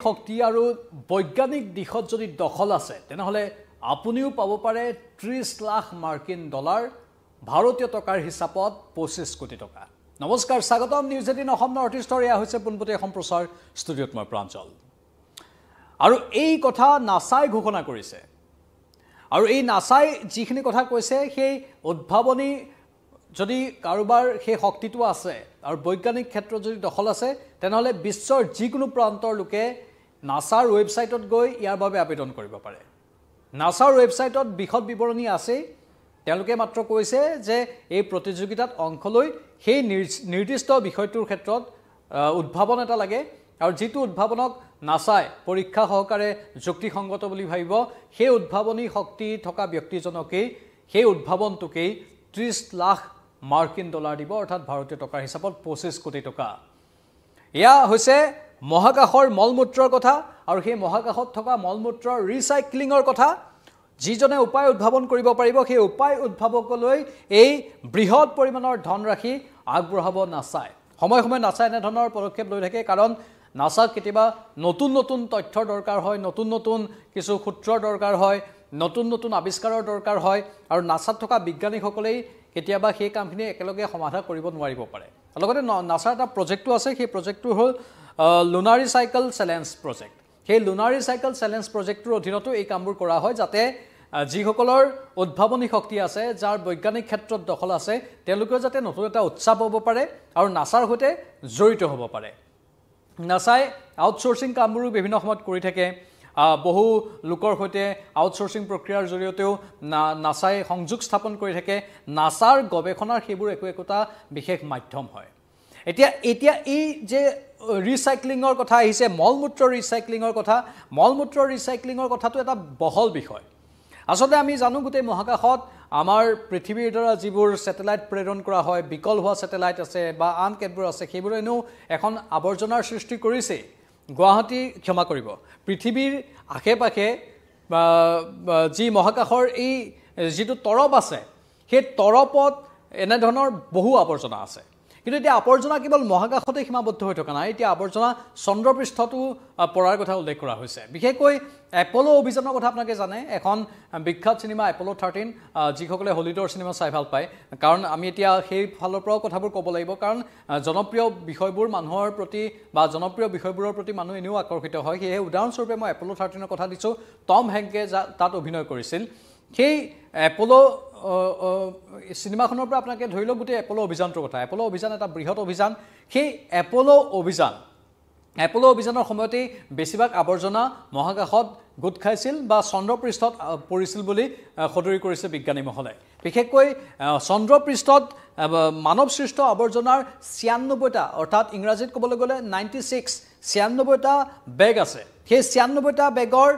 শক্তি আৰু বৈজ্ঞানিক দিশত যদি দখল আছে তেনেহলে আপুনিও পাব পাৰে 30 লাখ মাৰ্কিন ডলাৰ ভাৰতীয় টকাৰ হিচাপত 25 কোটি টকা। নমস্কাৰ, স্বাগতম নিউজ 18 অসম নৰ্থ ইষ্টৰ এয়া হৈছে পোনপটীয়া সম্প্ৰচাৰ ষ্টুডিঅ'ত মই প্ৰাঞ্জল। আৰু এই কথা নাছাই ঘোষণা কৰিছে আৰু এই নাছাই যিখিনি কথা কৈছে সেই উদ্ভাৱনী যদি কাৰোবাৰ সেই শক্তিটো আছে আৰু বৈজ্ঞানিক ক্ষেত্ৰত যদি দখল আছে তেনেহলে বিশ্বৰ যিকোনো প্ৰান্তৰ লোকে নাছাৰ ৱেবছাইটত গৈ ইয়াৰ বাবে আবেদন কৰিব পাৰে। নাছাৰ ৱেবছাইটত বিশদ বিৱৰণী আছে। তেওঁলোকে মাত্ৰ কৈছে যে এই প্ৰতিযোগিতাত অংশ লৈ সেই নিৰ্দিষ্ট বিষয়টোৰ ক্ষেত্ৰত উদ্ভাৱন এটা লাগে আৰু যিটো উদ্ভাৱনক নাছাই পৰীক্ষা সহকাৰে যুক্তিসংগত বুলি ভাবিব সেই উদ্ভাৱনী শক্তি থকা ব্যক্তিজনকেই সেই উদ্ভাৱনটোকেই 30 লাখ মাৰ্কিন ডলাৰ দিব, অৰ্থাৎ ভাৰতীয় টকাৰ হিচাপত 25 কোটি টকা। এয়া হৈছে মহাকাশৰ মলমূত্ৰৰ কথা আৰু সেই মহাকাশত থকা মলমূত্ৰৰ ৰিচাইক্লিঙৰ কথা। যিজনে উপায় উদ্ভাৱন কৰিব পাৰিব সেই উপায় উদ্ভাৱকলৈ এই বৃহৎ পৰিমাণৰ ধনৰাশি আগবঢ়াব নাছাই। সময়ে সময়ে নাছাই এনেধৰণৰ পদক্ষেপ লৈ থাকে, কাৰণ নাছাক কেতিয়াবা নতুন নতুন তথ্যৰ দৰকাৰ হয়, নতুন নতুন কিছু সূত্ৰৰ দৰকাৰ হয়, নতুন নতুন আৱিষ্কাৰৰ দৰকাৰ হয় আৰু নাছাত থকা বিজ্ঞানীসকলেই কেতিয়াবা সেই কামখিনি একেলগে সমাধা কৰিব নোৱাৰিব পাৰে। লগতে নাছাৰ এটা প্ৰজেক্টটো আছে, সেই প্ৰজেক্টটো হ'ল লুনাৰ ৰিচাইকেল চেলেঞ্জ প্ৰজেক্ট। সেই লুনাৰ ৰিচাইকেল চেলেঞ্জ প্ৰজেক্টটোৰ অধীনতো এই কামবোৰ কৰা হয়, যাতে যিসকলৰ উদ্ভাৱনী শক্তি আছে, যাৰ বৈজ্ঞানিক ক্ষেত্ৰত দখল আছে, তেওঁলোকেও যাতে নতুন এটা উৎসাহ পাব পাৰে আৰু নাছাৰ সৈতে জড়িত হ'ব পাৰে। নাছাই আউটচোৰ্চিং কামবোৰো বিভিন্ন সময়ত কৰি থাকে। বহু লোকৰ সৈতে আউটচোৰ্চিং প্ৰক্ৰিয়াৰ জৰিয়তেও নাছাই সংযোগ স্থাপন কৰি থাকে। নাছাৰ গৱেষণাৰ সেইবোৰ একোটা বিশেষ মাধ্যম হয়। এতিয়া এই যে ৰিচাইক্লিঙৰ কথা আহিছে, মলমূত্ৰ ৰিচাইক্লিঙৰ কথাটো এটা বহল বিষয়। আচলতে আমি জানো গোটেই মহাকাশত আমাৰ পৃথিৱীৰ দ্বাৰা যিবোৰ ছেটেলাইট প্ৰেৰণ কৰা হয়, বিকল হোৱা ছেটেলাইট আছে বা আন কেতবোৰ আছে, সেইবোৰে এনেও এখন আৱৰ্জনাৰ সৃষ্টি কৰিছে। ক্ষমা কৰিব, পৃথিৱীৰ আশে পাশে যি মহাকাশৰ এই যিটো তৰপ আছে, সেই তৰপত এনেধৰণৰ বহু আৱৰ্জনা আছে। কিন্তু এতিয়া আৱৰ্জনা কেৱল মহাকাশতে সীমাবদ্ধ হৈ থকা নাই, এতিয়া আৱৰ্জনা চন্দ্ৰপৃষ্ঠতো পৰাৰ কথা উল্লেখ কৰা হৈছে। বিশেষকৈ এপল' অভিযানৰ কথা আপোনালোকে জানে, এখন বিখ্যাত চিনেমা এপল' 13, যিসকলে হলিউডৰ চিনেমা চাই ভাল পায়। কাৰণ আমি এতিয়া সেই ফালৰ পৰাও কথাবোৰ ক'ব লাগিব, কাৰণ জনপ্ৰিয় বিষয়বোৰ মানুহৰ প্ৰতি বা জনপ্ৰিয় বিষয়বোৰৰ প্ৰতি মানুহ এনেও আকৰ্ষিত হয়। সেয়েহে উদাহৰণস্বৰূপে মই এপল' 13ৰ কথা দিছোঁ। টম হেংকে তাত অভিনয় কৰিছিল। সেই এপল' চিনেমাখনৰ পৰা আপোনালোকে ধৰি লওক গোটেই এপল' অভিযানটোৰ কথা। এপল' অভিযান এটা বৃহৎ অভিযান। সেই এপল' অভিযানৰ সময়তেই বেছিভাগ আৱৰ্জনা মহাকাশত গোট খাইছিল বা চন্দ্ৰপৃষ্ঠত পৰিছিল বুলি সদৰি কৰিছে বিজ্ঞানী মহলে। বিশেষকৈ চন্দ্ৰপৃষ্ঠত মানৱসৃষ্ট আৱৰ্জনাৰ 96টা, অৰ্থাৎ ইংৰাজীত ক'বলৈ গ'লে 96টা বেগ আছে। সেই 96টা বেগৰ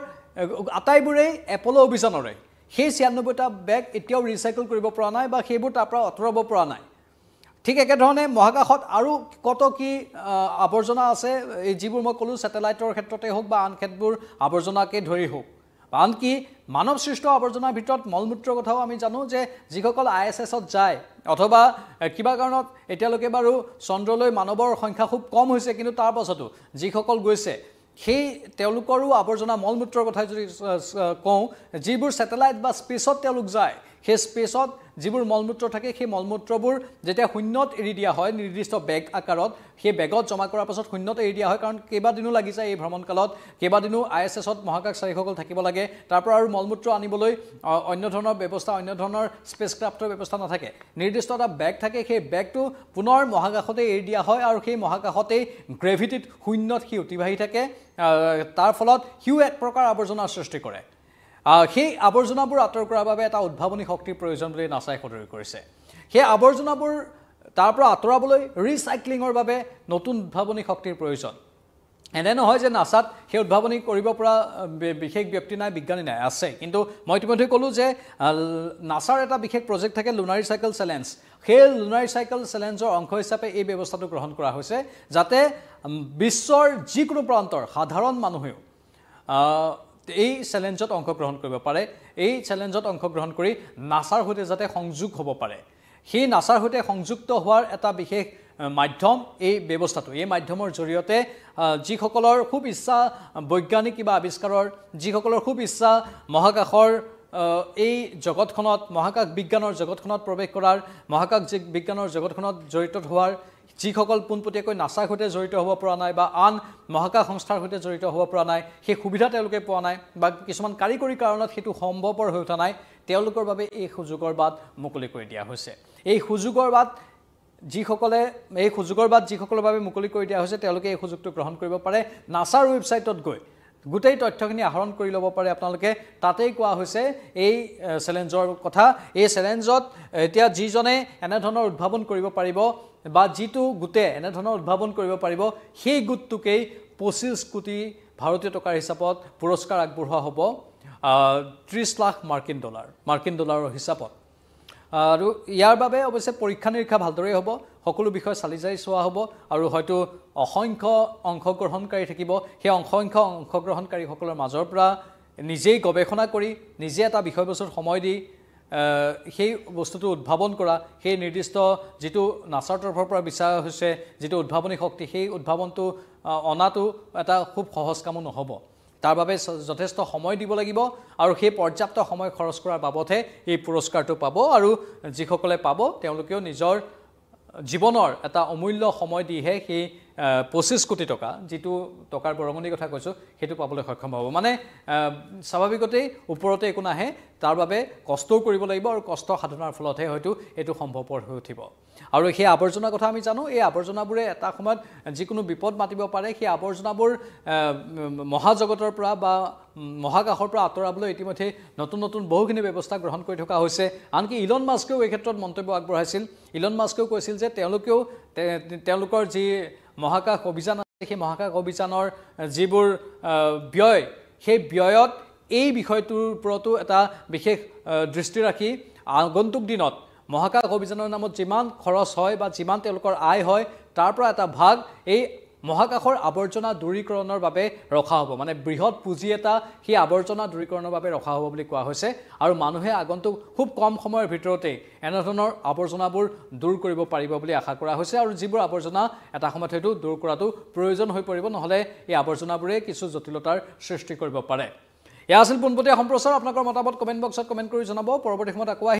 আটাইবোৰেই এপল' অভিযানৰে। সেই 96টা বেগ এতিয়াও ৰিচাইকেল কৰিব পৰা নাই বা সেইবোৰ তাৰ পৰা আঁতৰাব পৰা নাই। ঠিক একেধৰণে মহাকাশত আৰু কত কি আৱৰ্জনা আছে, যিবোৰ মই ক'লোঁ ছেটেলাইটৰ ক্ষেত্ৰতে হওক বা আন ক্ষেত্ৰবোৰ আৱৰ্জনাকে ধৰি হওক। আনকি মানৱসৃষ্ট আৱৰ্জনাৰ ভিতৰত মলমূত্ৰৰ কথাও আমি জানো যে যিসকল ISSত যায় অথবা কিবা কাৰণত এতিয়ালৈকে বাৰু চন্দ্ৰলৈ মানৱৰ সংখ্যা খুব কম হৈছে, কিন্তু তাৰ পাছতো যিসকল গৈছে সেই তেওঁলোকৰো আৱৰ্জনা মলমূত্ৰৰ কথা যদি কওঁ, যিবোৰ ছেটেলাইট বা স্পেচত তেওঁলোক যায়, সেই স্পেচত যিবোৰ মলমূত্ৰ থাকে সেই মলমূত্ৰবোৰ যেতিয়া শূন্যত এৰি দিয়া হয় নিৰ্দিষ্ট বেগ আকাৰত, সেই বেগত জমা কৰাৰ পাছত শূন্যত এৰি দিয়া হয়। কাৰণ কেইবাদিনো লাগি যায় এই ভ্ৰমণকালত, কেইবাদিনো ISSত মহাকাশচাৰীসকল থাকিব লাগে। তাৰ পৰা আৰু মলমূত্ৰ আনিবলৈ অন্য ধৰণৰ ব্যৱস্থা, অন্য ধৰণৰ স্পেচক্ৰাফ্টৰ ব্যৱস্থা নাথাকে। নিৰ্দিষ্ট এটা বেগ থাকে, সেই বেগটো পুনৰ মহাকাশতে এৰি দিয়া হয় আৰু সেই মহাকাশতেই গ্ৰেভিটিত শূন্যত সি অতিবাহী থাকে। তাৰ ফলত সিও এক প্ৰকাৰ আৱৰ্জনাৰ সৃষ্টি কৰে। সেই আৱৰ্জনাবোৰ আঁতৰ কৰাৰ বাবে এটা উদ্ভাৱনী শক্তিৰ প্ৰয়োজন বুলি নাছাই সদৰি কৰিছে। সেই আৱৰ্জনাবোৰ তাৰ পৰা আঁতৰাবলৈ ৰিচাইক্লিঙৰ বাবে নতুন উদ্ভাৱনী শক্তিৰ প্ৰয়োজন। এনে নহয় যে নাছাত সেই উদ্ভাৱনী কৰিব পৰা বিশেষ ব্যক্তি নাই, বিজ্ঞানী নাই, আছে। কিন্তু মই ইতিমধ্যে ক'লোঁ যে নাছাৰ এটা বিশেষ প্ৰজেক্ট থাকে লুনাৰ ৰিচাইকেল চেলেঞ্জ। সেই লুনাৰ ৰিচাইকেল চেলেঞ্জৰ অংশ হিচাপে এই ব্যৱস্থাটো গ্ৰহণ কৰা হৈছে, যাতে বিশ্বৰ যিকোনো প্ৰান্তৰ সাধাৰণ মানুহেও এই চেলেঞ্জত অংশগ্ৰহণ কৰিব পাৰে। এই চেলেঞ্জত অংশগ্ৰহণ কৰি নাছাৰ সৈতে যাতে সংযোগ হ'ব পাৰে, সেই নাছাৰ সৈতে সংযুক্ত হোৱাৰ এটা বিশেষ মাধ্যম এই ব্যৱস্থাটো এই মাধ্যমৰ জৰিয়তে যিসকলৰ খুব ইচ্ছা বৈজ্ঞানিক কিবা আৱিষ্কাৰৰ যিসকলৰ খুব ইচ্ছা মহাকাশৰ এই জগতখনত মহাকাশ বিজ্ঞানৰ জগতখনত প্ৰৱেশ কৰাৰ মহাকাশ বিজ্ঞানৰ জগতখনত জড়িত হোৱাৰ যিসকল পোনপটীয়াকৈ নাছাৰ সৈতে জড়িত হ'ব পৰা নাই বা আন মহাকাশ সংস্থাৰ সৈতে জড়িত হ'ব পৰা নাই সেই সুবিধা তেওঁলোকে পোৱা নাই বা কিছুমান কাৰিকৰী কাৰণত সেইটো সম্ভৱপৰ হৈ উঠা নাই তেওঁলোকৰ বাবে এই সুযোগৰ বাট মুকলি কৰি দিয়া হৈছে এই সুযোগৰ বাট যিসকলৰ বাবে মুকলি কৰি দিয়া হৈছে তেওঁলোকে এই সুযোগটো গ্ৰহণ কৰিব পাৰে নাছাৰ ৱেবছাইটত গৈ গোটেই তথ্যখিনি আহৰণ কৰি ল'ব পাৰে আপোনালোকে তাতেই কোৱা হৈছে এই চেলেঞ্জৰ কথা এই চেলেঞ্জত এতিয়া যিজনে এনেধৰণৰ উদ্ভাৱন কৰিব পাৰিব বা যিটো গোটে এনেধৰণৰ উদ্ভাৱন কৰিব পাৰিব সেই গোটটোকেই 25 কোটি ভাৰতীয় টকাৰ হিচাপত পুৰস্কাৰ আগবঢ়োৱা হ'ব 30 লাখ মাৰ্কিন ডলাৰৰ হিচাপত আৰু ইয়াৰ বাবে অৱশ্যে পৰীক্ষা নিৰীক্ষা ভালদৰে হ'ব সকলো বিষয় চালি জাৰি চোৱা হ'ব আৰু হয়তো অসংখ্য অংশগ্ৰহণকাৰী থাকিব সেই অসংখ্য অংশগ্ৰহণকাৰীসকলৰ মাজৰ পৰা নিজেই গৱেষণা কৰি নিজে এটা বিষয়বস্তুত সময় দি সেই বস্তুটো উদ্ভাৱন কৰা সেই নিৰ্দিষ্ট যিটো নাছাৰ তৰফৰ পৰা বিচৰা হৈছে যিটো উদ্ভাৱনী শক্তি সেই উদ্ভাৱনটো অনাটো এটা খুব সহজ কামো নহ'ব তাৰ বাবে যথেষ্ট সময় দিব লাগিব আৰু সেই পৰ্যাপ্ত সময় খৰচ কৰাৰ বাবদহে এই পুৰস্কাৰটো পাব আৰু যিসকলে পাব তেওঁলোকেও নিজৰ জীৱনৰ এটা অমূল্য সময় দিহে সেই 25 কোটি টকা যিটো টকাৰ বৰঙণিৰ কথা কৈছোঁ সেইটো পাবলৈ সক্ষম হ'ব মানে স্বাভাৱিকতেই ওপৰতে একো নাহে তাৰ বাবে কষ্টও কৰিব লাগিব আৰু কষ্ট সাধনাৰ ফলতহে হয়তো এইটো সম্ভৱপৰ হৈ উঠিব আৰু সেই আৱৰ্জনাৰ কথা আমি জানো এই আৱৰ্জনাবোৰে এটা সময়ত যিকোনো বিপদ মাতিব পাৰে সেই আৱৰ্জনাবোৰ মহাজগতৰ পৰা বা মহাকাশৰ পৰা আঁতৰাবলৈ ইতিমধ্যে নতুন বহুখিনি ব্যৱস্থা গ্ৰহণ কৰি থকা হৈছে আনকি ইলন মাস্কেও এই ক্ষেত্ৰত মন্তব্য আগবঢ়াইছিল ইলন মাস্কেও কৈছিল যে তেওঁলোকৰ যি মহাকাশ অভিযান আছে সেই মহাকাশ অভিযানৰ যিবোৰ ব্যয় সেই ব্যয়ত এই বিষয়টোৰ ওপৰতো এটা বিশেষ দৃষ্টি ৰাখি আগন্তুক দিনত মহাকাশ অভিযানৰ নামত যিমান খৰচ হয় বা যিমান তেওঁলোকৰ আয় হয় তাৰ পৰা এটা ভাগ এই মহাকাশৰ আৱৰ্জনা দূৰীকৰণৰ বাবে ৰখা হ'ব মানে বৃহৎ পুঁজি এটা সেই আৱৰ্জনা দূৰীকৰণৰ বাবে ৰখা হ'ব বুলি কোৱা হৈছে আৰু মানুহে আগন্তুক খুব কম সময়ৰ ভিতৰতে এনেধৰণৰ আৱৰ্জনাবোৰ দূৰ কৰিব পাৰিব বুলি আশা কৰা হৈছে আৰু যিবোৰ আৱৰ্জনা এটা সময়ত হয়তো দূৰ কৰাটো প্ৰয়োজন হৈ পৰিব নহ'লে এই আৱৰ্জনাবোৰে কিছু জটিলতাৰ সৃষ্টি কৰিব পাৰে এয়া আছিল পোনপটীয়া সম্প্ৰচাৰ আপোনালোকৰ মতামত কমেণ্ট বক্সত কমেণ্ট কৰি জনাব পৰৱৰ্তী সময়ত আকৌ